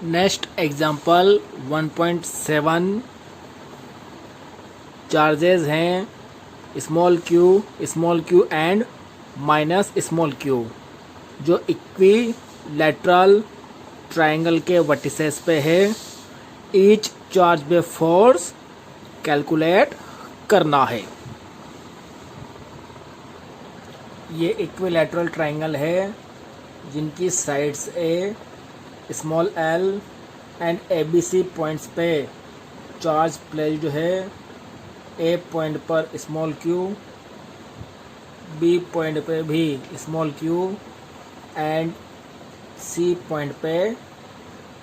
Next example 1.7 charges हैं small q and minus small q जो equilateral triangle के vertices पे है। ईच चार्ज पे फोर्स कैलकुलेट करना है। ये इक्विलैटरल ट्रायंगल है जिनकी sides a small l and ABC points पे चार्ज प्लेस्ड है। ए पॉइंट पर स्मॉल क्यू, बी पॉइंट पे भी small q and C point पे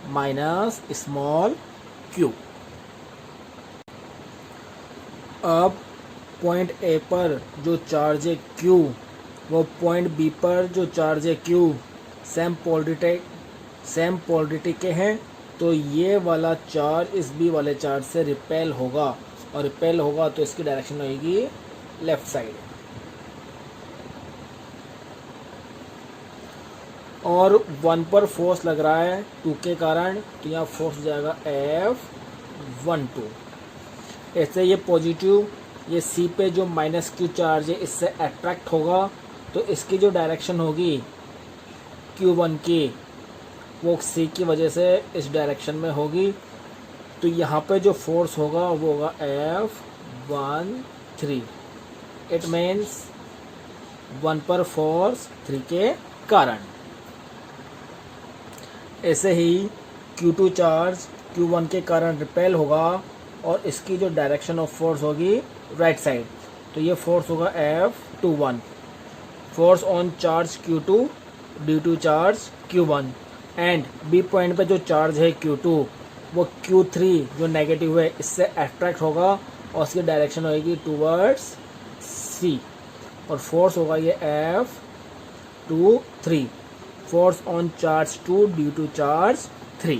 माइनस स्मॉल क्यू। अब पॉइंट ए पर जो चार्ज है क्यू वो पॉइंट बी पर जो चार्ज है क्यू सेम पोलरिटी के हैं, तो ये वाला चार्ज इस बी वाले चार्ज से रिपेल होगा और रिपेल होगा तो इसकी डायरेक्शन होगी लेफ्ट साइड। और 1 पर फोर्स लग रहा है 2 के कारण, तो यहाँ फोर्स हो जाएगा F12। ऐसे ये पॉजिटिव ये सी पे जो माइनस क्यू चार्ज है इससे अट्रैक्ट होगा, तो इसकी जो डायरेक्शन होगी Q1 की वो सी की वजह से इस डायरेक्शन में होगी। तो यहाँ पे जो फोर्स होगा वो होगा F13। इट मीन्स 1 पर फोर्स 3 के कारण। ऐसे ही Q2 चार्ज Q1 के कारण रिपेल होगा और इसकी जो डायरेक्शन ऑफ फोर्स होगी राइट साइड, तो ये फोर्स होगा F21। Force on charge Q2 due to charge Q1 and B point पे जो चार्ज है Q2 वो Q3 जो नेगेटिव है इससे अट्रैक्ट होगा और उसकी डायरेक्शन होगी टूवर्ड्स C और फोर्स होगा ये F23। Force on charge 2 due to charge 3।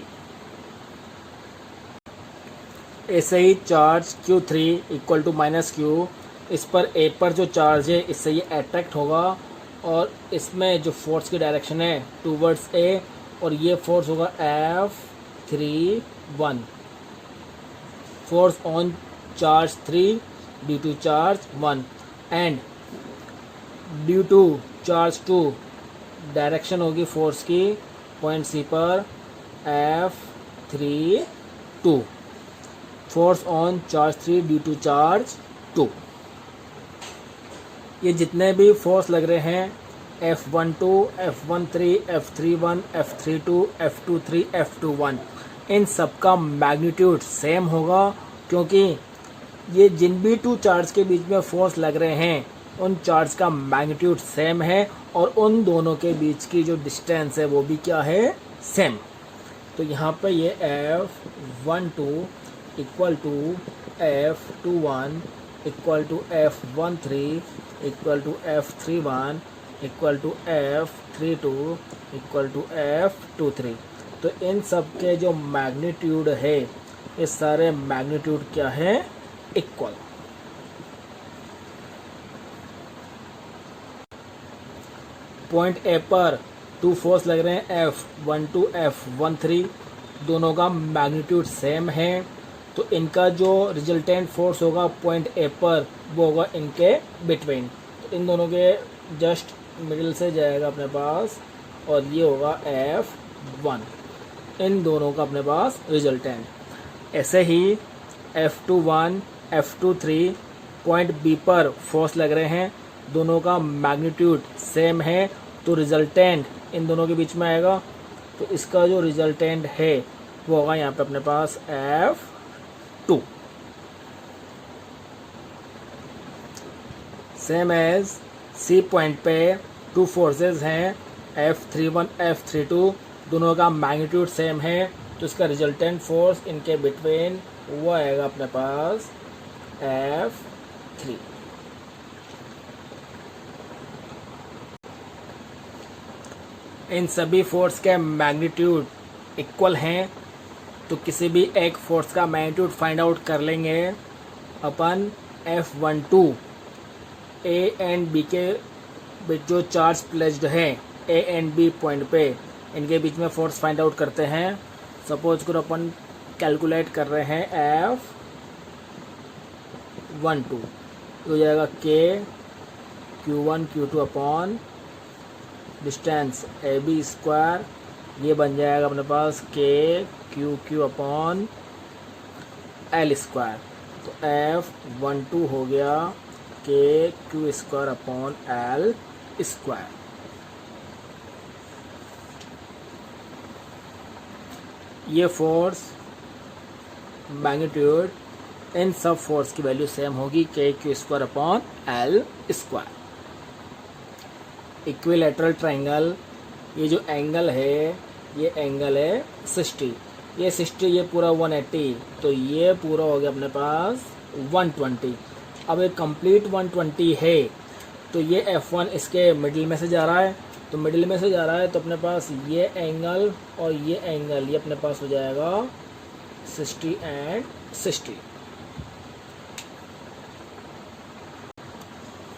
ऐसे ही charge Q3 equal to minus Q, इस पर A पर जो चार्ज है इससे ये अट्रैक्ट होगा और इसमें जो फोर्स की डायरेक्शन है टूवर्ड्स A और ये फोर्स होगा F31। Force on charge 3 due to charge 1 and due to charge 2 direction होगी फोर्स की पॉइंट C पर F32। Force on charge 3 due to charge 2। ये जितने भी फोर्स लग रहे हैं F12, F13, F31, F32, F23, F21 इन सब का मैग्नीट्यूड सेम होगा, क्योंकि ये जिन भी 2 चार्ज के बीच में फोर्स लग रहे हैं उन चार्ज का मैग्नीट्यूड सेम है और उन दोनों के बीच की जो डिस्टेंस है वो भी क्या है, सेम। तो यहाँ पे ये F12 equal to F21 equal to F13 equal to F31 equal to F32 equal to F23। तो इन सब के जो मैग्नीट्यूड है ये सारे मैग्नीट्यूड क्या है, इक्वल। पॉइंट ए पर 2 फोर्स लग रहे हैं F12 F13, दोनों का मैग्नीट्यूड सेम है, तो इनका जो रिजल्टेंट फोर्स होगा पॉइंट ए पर वो होगा इनके बिटवीन। तो इन दोनों के जस्ट मिडिल से जाएगा अपने पास और ये होगा F1, इन दोनों का अपने पास रिजल्टेंट। ऐसे ही F21 F23 पॉइंट बी पर फोर्स लग रहे हैं, दोनों का मैग्नीट्यूड सेम है, तो रिजल्टेंट इन दोनों के बीच में आएगा, तो इसका जो रिजल्टेंट है वो होगा यहाँ पे अपने पास F2। Same as C point पे 2 फोर्सेस हैं F31 F32, दोनों का मैग्नीट्यूड सेम है, तो इसका रिजल्टेंट फोर्स इनके बिटवीन वो आएगा अपने पास F3। इन सभी फोर्स के मैग्नीट्यूड इक्वल हैं, तो किसी भी एक फोर्स का मैग्नीट्यूड फाइंड आउट कर लेंगे अपन F12 ए एंड बी के बीच जो चार्ज प्लेस्ड है ए एंड बी पॉइंट पे, इनके बीच में फोर्स फाइंड आउट करते हैं। सपोज करो अपन कैलकुलेट कर रहे हैं F12, हो जाएगा K Q1 Q2 upon distance AB square, ये बन जाएगा अपने पास K Q upon L square. तो F12 हो गया K Q square upon L square. ये फोर्स मैग्नीट्यूड, इन सब फोर्स की वैल्यू सेम होगी K Q square upon L square. Equilateral triangle, ये जो एंगल है ये एंगल है 60, ये 60, ये पूरा 180, तो ये पूरा हो गया अपने पास 120। अब एक कंप्लीट 120 है, तो ये F1 इसके मिडिल में से जा रहा है, तो मिडिल में से जा रहा है तो अपने पास ये एंगल और ये एंगल, ये अपने पास हो जाएगा 60 एंड 60।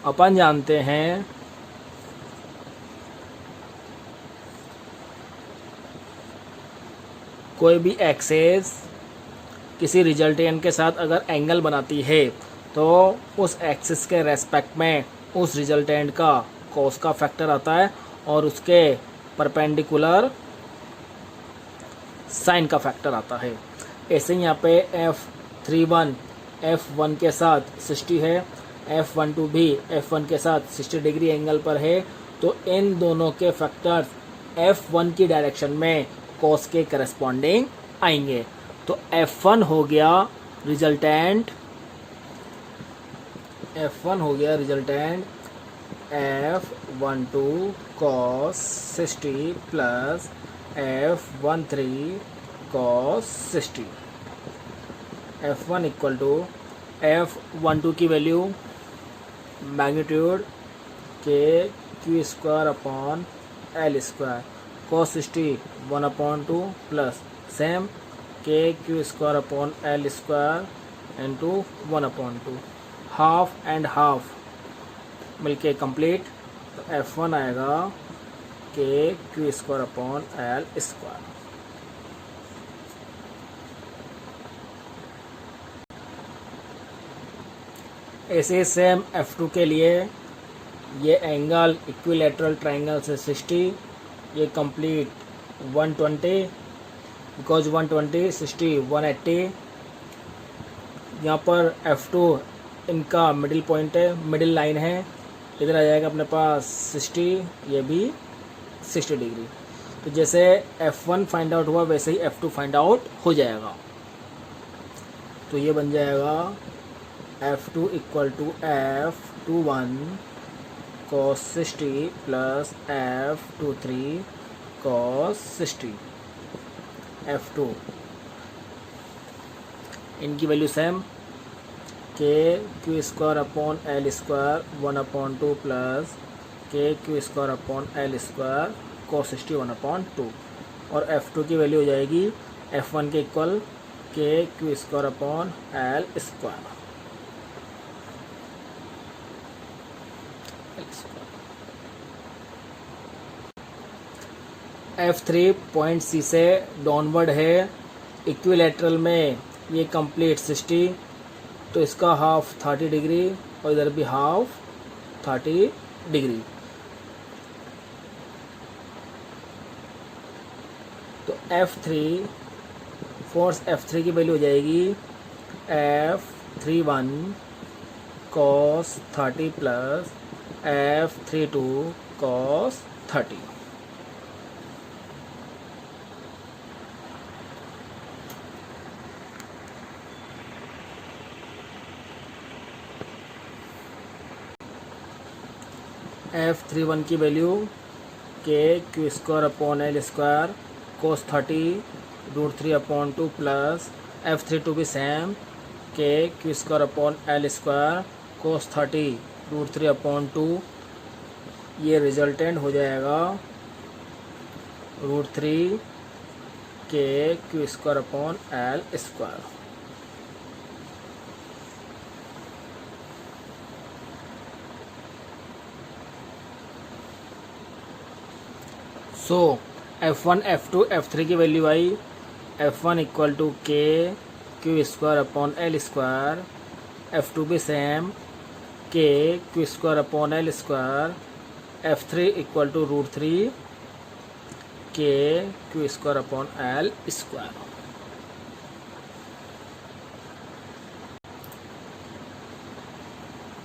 अपन जानते हैं कोई भी एक्सेस किसी रिजल्टेंट के साथ अगर एंगल बनाती है तो उस एक्सिस के रेस्पेक्ट में उस रिजल्टेंट का कॉस का फैक्टर आता है और उसके परपेंडिकुलर साइन का फैक्टर आता है। ऐसे ही यहाँ पे F31 F1 के साथ 60 है, F12 भी F1 के साथ 60 डिग्री एंगल पर है, तो इन दोनों के फैक्टर्स F1 की डायरेक्शन में कॉस के करस्पॉन्डिंग आएंगे। तो F1 हो गया रिजल्टेंट, F1 हो गया resultant F12 cos 60 plus F13 cos 60। F1 equal to F12 की value magnitude K Q square upon L square, cos 60 1/2 plus same K Q square upon L square into 1/2, half and half मिलके complete. तो F1 आएगा K Q square upon L square. ऐसे same F2 के लिए ये angle equilateral triangle से 60, ये complete 120, because 120 60 180। यहाँ पर F2 इनका मिडिल पॉइंट है, मिडिल लाइन है, इधर आ जाएगा अपने पास 60, ये भी 60 डिग्री। तो जैसे F1 फाइंड आउट हुआ वैसे ही F2 फाइंड आउट हो जाएगा। तो ये बन जाएगा F2 equal to F21 cos 60 plus F23 cos 60। F2 इनकी value same, K Q square upon L square 1/2 plus K Q square upon L square cos 60 1/2, और F2 की वैल्यू हो जाएगी F1 के equal K Q square upon L square. F3 point C से downward है, equilateral में ये complete 60, तो इसका हाफ 30 डिग्री और इधर भी हाफ 30 डिग्री। तो F3 फोर्स F3 की वैल्यू हो जाएगी F31 cos 30 plus F32 cos 30। F31 की value K Q square upon L square cos 30 √3/2 plus F32 भी same K Q square upon L square cos 30 √3/2, ये रिजल्टेंट हो जाएगा √3 K Q square upon L square. So F1 F2 F3 की value आई, F1 equal to K Q square upon L square, F2 भी same K Q square upon L square, F3 equal to √3 K Q square upon L square.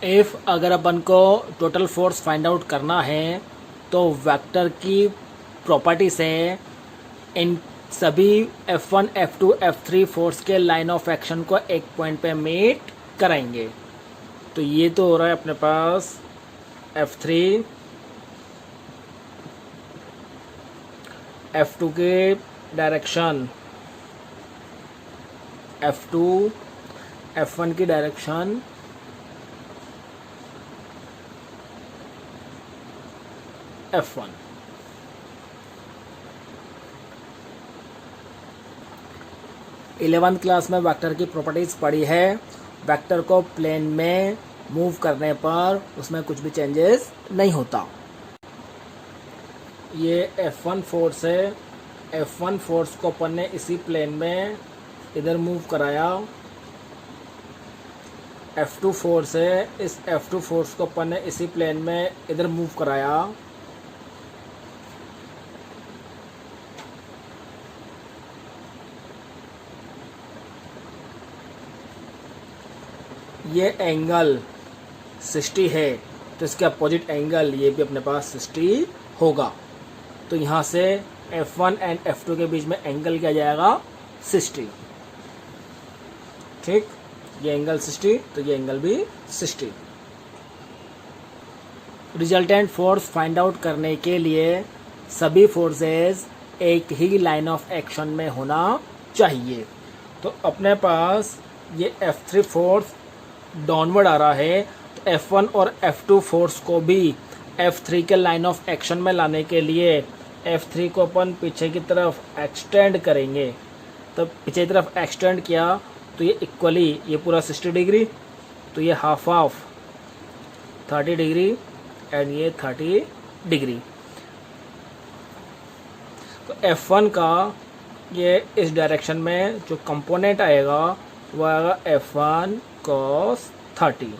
If अगर अपन को total force find out करना है तो vector की property से इन सभी F1, F2, F3 फोर्स के लाइन ऑफ एक्शन को एक पॉइंट पे मीट कराएंगे। तो ये तो हो रहा है अपने पास F3, F2 के डायरेक्शन F2, F1 की डायरेक्शन F1। इलेवेंथ क्लास में वेक्टर की प्रॉपर्टीज पढ़ी है। वेक्टर को प्लेन में मूव करने पर उसमें कुछ भी चेंजेस नहीं होता। ये F1 फोर्स है, F1 फोर्स को अपन ने इसी प्लेन में इधर मूव कराया। F2 फोर्स है, इस F2 फोर्स को अपन ने इसी प्लेन में इधर मूव कराया। ये एंगल 60 है तो इसके अपोजिट एंगल ये भी अपने पास 60 होगा। तो यहाँ से F1 एंड F2 के बीच में एंगल क्या जाएगा 60। ठीक, ये एंगल 60 तो ये एंगल भी 60। रिजल्टेंट फोर्स फाइंड आउट करने के लिए सभी फोर्सेस एक ही लाइन ऑफ एक्शन में होना चाहिए। तो अपने पास ये F3 फोर्स डाउनवर्ड आ रहा है तो F1 और F2 फोर्स को भी F3 के लाइन ऑफ एक्शन में लाने के लिए F3 को अपन पीछे की तरफ एक्सटेंड करेंगे। तो पीछे की तरफ एक्सटेंड किया तो ये इक्वली ये पूरा 60 डिग्री, तो ये हाफ 30 डिग्री एंड ये 30 डिग्री। तो F1 का ये इस डायरेक्शन में जो कंपोनेंट आएगा वो आएगा F1 cos 30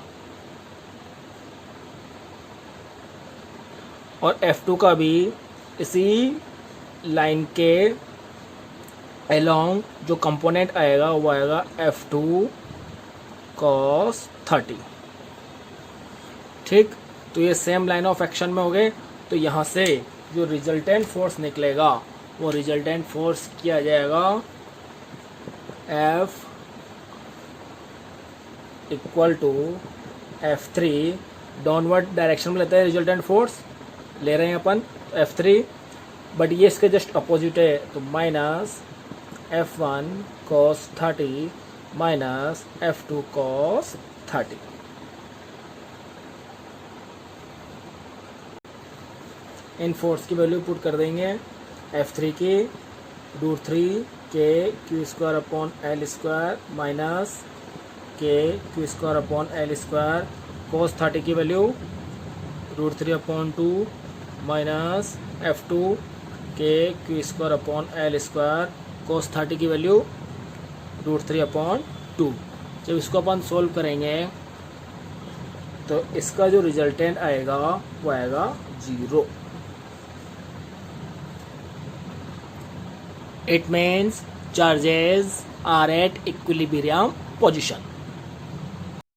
और F2 का भी इसी लाइन के अलोंग जो कंपोनेंट आएगा वो आएगा F2 cos 30। ठीक, तो ये सेम लाइन ऑफ एक्शन में हो गए। तो यहाँ से जो रिजल्टेंट फोर्स निकलेगा वो रिजल्टेंट फोर्स किया जाएगा F equal to F3, downward direction में लेते हैं रिजल्टेंट फोर्स ले रहे हैं अपन F3, बट ये इसके जस्ट अपोजिट है तो minus F1 cos 30 minus F2 cos 30। इन फोर्स की वैल्यू पुट कर देंगे। F3 की √3 K Q square upon L square minus K Q square upon L square, cos 30 की value √3/2 minus F2 K Q square upon L square, cos 30 की value √3/2। जब इसको अपन solve करेंगे तो इसका जो रिजल्टेंट आएगा वो आएगा 0। It means charges are at equilibrium position.